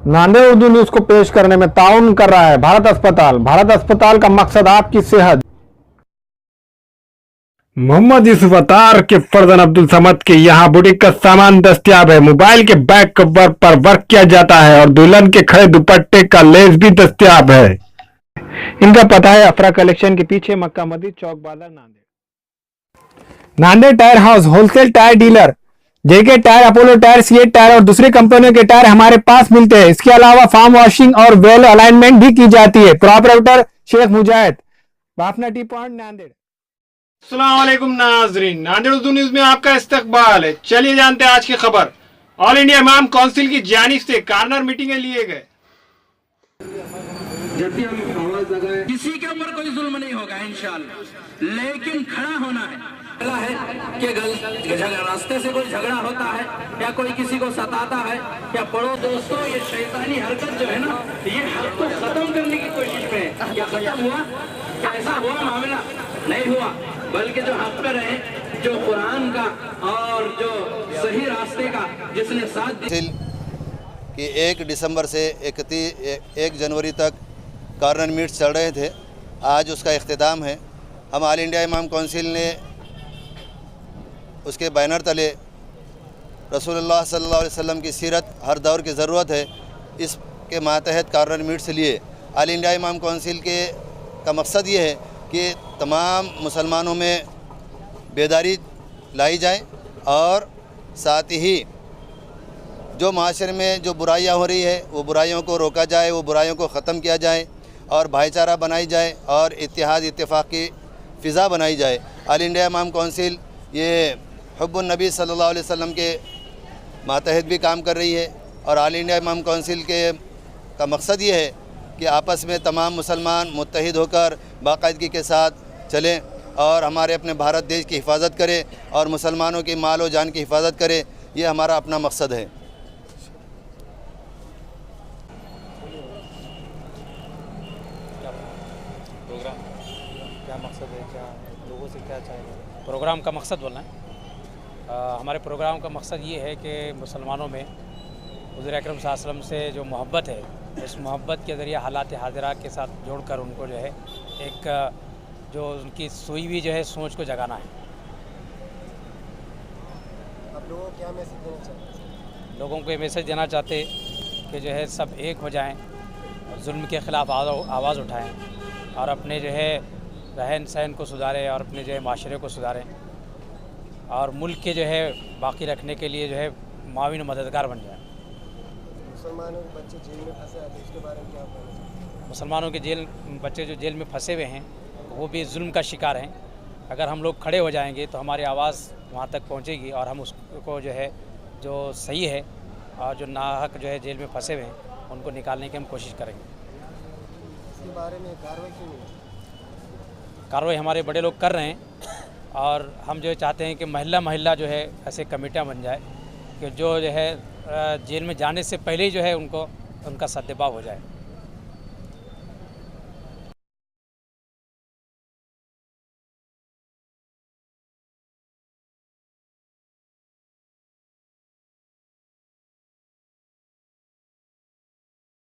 Nanded Urdu news को पेश करने में ताउन कर रहा है भारत अस्पताल। भारत अस्पताल का मकसद आपकी सेहत। मोहम्मद यूसुफ अतार के फरजन अब्दुल समद के यहाँ बुटीक का सामान दस्तियाब है। मोबाइल के बैक कवर पर वर्क किया जाता है और दुल्हन के खड़े दुपट्टे का लेस भी दस्तियाब है। इनका पता है अफरा कलेक्शन के पीछे, मक्का Masjid Chowk Bazaar, Nanded. Nanded tyre house wholesale tyre dealer. JK tyre, Apollo tyre, CEAT tyre और दूसरी कंपनियों के टायर हमारे पास मिलते हैं। इसके अलावा फार्म वॉशिंग और वेल अलाइनमेंट भी की जाती है। प्रोपराइटर शेख मुजाहिद, बाफना टी पॉइंट, नांदेड़। अस्सलाम वालेकुम नाजरीन, नांदेड़ उर्दू न्यूज में आपका इस्तकबाल है। चलिए जानते हैं आज की खबर। ऑल इंडिया इमाम काउंसिल की जानिब से कार्नर मीटिंगें लिए गए। जब भी हम आवाज लगाए, किसी के ऊपर कोई जुल्म नहीं होगा इंशाअल्लाह, लेकिन खड़ा होना है कि रास्ते से कोई झगड़ा होता है या कोई किसी को सताता है या पढ़ो दोस्तों, ये शैतानी हरकत जो है ना, ये हक को खत्म करने की कोशिश में है। क्या खत्म हुआ? क्या ऐसा हुआ मामला? नहीं हुआ, बल्कि जो हक पर है, जो कुरान का और जो सही रास्ते का जिसने साथ कि 1 दिसंबर से 1 जनवरी तक कार्नर मीट्स चल रहे थे। आज उसका इख्तिताम है। हम ऑल इंडिया इमाम काउंसिल ने उसके बैनर तले रसूलुल्लाह सल्लल्लाहु अलैहि वसल्लम की सीरत हर दौर की ज़रूरत है, इसके मातहत कार्नर मीट्स लिए। ऑल इंडिया इमाम काउंसिल का मकसद ये है कि तमाम मुसलमानों में बेदारी लाई जाए और साथ ही जो माशरे में जो बुराइयां हो रही है वो बुराइयों को रोका जाए, वो बुराइयों को ख़त्म किया जाए और भाईचारा बनाई जाए और इत्तेहाद इत्तेफाक की फ़िज़ा बनाई जाए। ऑल इंडिया इमाम काउंसिल ये हुब्बुन नबी सल्लल्लाहु अलैहि वसल्लम के मातहत भी काम कर रही है और ऑल इंडिया इमाम काउंसिल का मकसद ये है कि आपस में तमाम मुसलमान मुत्तहिद होकर बाकायदगी के साथ चलें और हमारे अपने भारत देश की हिफाजत करें और मुसलमानों की माल और जान की हिफाजत करें। ये हमारा अपना मकसद है। क्या मकसद है, क्या लोगों से क्या चाहिए? प्रोग्राम का मकसद बोलना है। हमारे प्रोग्राम का मकसद ये है कि मुसलमानों में हुज़ूर अकरम सल्लल्लाहु अलैहि वसल्लम से जो मोहब्बत है, उस मोहब्बत के ज़रिए हालात हाज़िरा के साथ जोड़कर उनको जो है एक जो उनकी सोई हुई जो है सोच को जगाना है। आप लोगों को क्या मैसेज देना चाहते हैं? लोगों को ये मैसेज देना चाहते कि जो है सब एक हो जाएं और जुल्म के ख़िलाफ़ आवाज़ उठाएं और अपने जो है रहन सहन को सुधारें और अपने जो है माशरे को सुधारें और मुल्क के जो है बाकी रखने के लिए जो है माविन मददगार बन जाए। मुसलमानों के बच्चे जेल में फंसे हैं, तो इसके बारे में क्या कहना चाहते हैं? मुसलमानों के बच्चे जो जेल में फंसे हुए हैं वो भी जुल्म का शिकार हैं। अगर हम लोग खड़े हो जाएंगे तो हमारी आवाज़ वहाँ तक पहुँचेगी और हम उसको जो है जो सही है और जो नाहक जो है जेल में फंसे हुए हैं उनको निकालने की हम कोशिश करेंगे। इसके बारे में कार्रवाई क्यों नहीं? कार्रवाई हमारे बड़े लोग कर रहे हैं और हम जो चाहते हैं कि महिला महिला जो है ऐसे कमेटियाँ बन जाए कि जो है जेल में जाने से पहले ही जो है उनका सद्देबाव हो जाए।